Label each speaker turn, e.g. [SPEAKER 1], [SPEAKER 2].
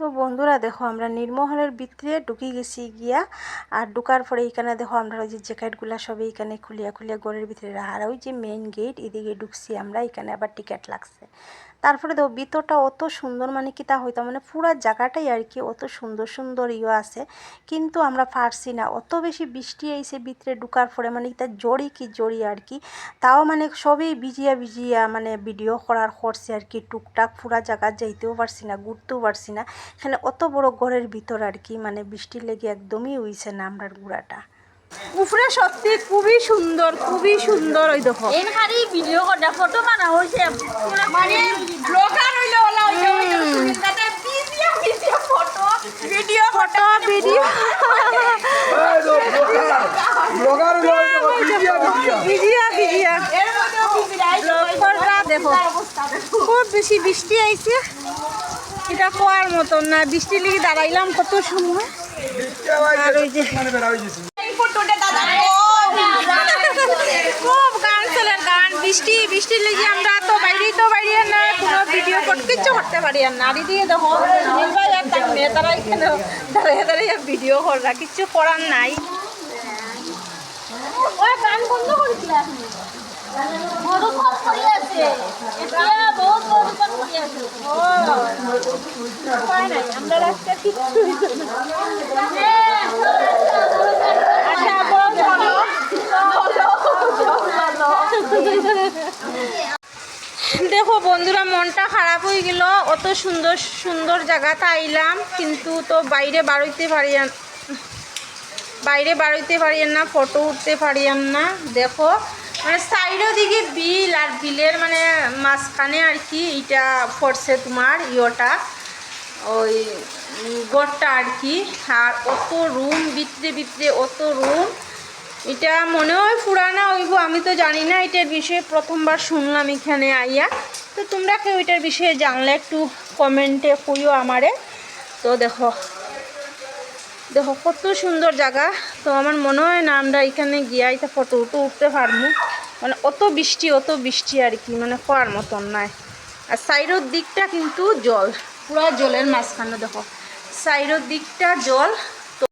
[SPEAKER 1] তো বন্ধুরা দেখো আমরা নির্মহলের ভিতরে ঢুকে গেছি গিয়া। আর ঢুকার পরে এইখানে দেখো আমরা ওই যে জ্যাকেটগুলা সবই এখানে খুলিয়া খুলিয়া ঘরের ভিতরে রাখা। আর ওই যে মেইন গেট এদিকে ঢুকছি আমরা, এখানে আবার টিকিট লাগছে। তারপরে দেখো ভিতরটা অত সুন্দর, মানে কি তা হইতাম, মানে পুরা জায়গাটাই আর কি অত সুন্দর সুন্দর আছে। কিন্তু আমরা পারছি না, অত বেশি বৃষ্টি আইছে ভিতরে ঢুকার পরে, মানে এটা জড়ি কি জড়ি আর কি। তাও মানে সবই ভিজিয়া ভিজিয়া মানে ভিডিও করছে আর কি টুকটাক। পুরা জায়গা যাইতেও পারছি না, ঘুরতেও পারছি না। এখানে অত বড় ঘরের ভিতর আর কি মানে বৃষ্টির লেগে একদমই উইছে না আমরার গুড়াটা। উপরে সত্যি খুবই সুন্দর, খুবই সুন্দর। ওই দেখো
[SPEAKER 2] এনখারি ভিডিও করতে ফটো বানা হইছে মানে ব্লগার হইলো ওলা হইছে সুনিন্দাতে video video photo video photo video
[SPEAKER 3] blogger হইলো ভিডিও ভিডিও
[SPEAKER 1] ভিডিও
[SPEAKER 2] এর মধ্যে
[SPEAKER 1] ব্লগাররা দেখো খুব বেশি বৃষ্টি আইছে, এটা কোয়ার মতন না। বৃষ্টি লেগে দাঁড়াইলাম কত সময়। আর ওই যে
[SPEAKER 2] এই ফটোটা দাদা
[SPEAKER 1] খুব গান চলে, গান বৃষ্টি বৃষ্টির লেগে আমরা তো বাইরে না, কোনো ভিডিও কিচ্ছু করতে পারি না। আর দিয়ে দেখো নির্বাই আর তার মেয়ে তারা এখানে দাঁড়িয়ে দাঁড়িয়ে ভিডিও করা, কিচ্ছু করার নাই।
[SPEAKER 2] ওই গান বন্ধ করেছিল আপনি বড় কল করে আছে এটা বহুত বড় কল করে আছে ও
[SPEAKER 1] পায় নাই আমরা রাস্তা কিচ্ছু
[SPEAKER 2] আচ্ছা বড় ভালো
[SPEAKER 1] দেখো বন্ধুরা মনটা খারাপ হয়ে গেল। অত সুন্দর সুন্দর জায়গাতে আইলাম কিন্তু তো বাইরে বাড়াইতে পারি না, ফটো উঠতে পারি না। দেখো মানে সাইডের দিকে বিল, আর বিলের মানে মাঝখানে আর কি এটা পড়ছে তোমার ইয়োটা ওই গড়টা আর কি। আর অত রুম ভিতরে অত রুম, এটা মনে হয় পুরানা হইব, আমি তো জানি না এটার বিষয়ে, প্রথমবার শুনলাম এখানে আইয়া। তো তোমরা কেউ এটার বিষয়ে জানলে একটু কমেন্টে কইও আমারে। তো দেখো কত সুন্দর জায়গা। তো আমার মনে হয় না আমরা এখানে গিয়া এটা ফটো উঠতে পারবো, মানে অত বৃষ্টি আর কি, মানে খাওয়ার মতন নাই। আর সাইডের দিকটা কিন্তু জল, পুরো জলের মাঝখানে দেখো সাইডের দিকটা জল।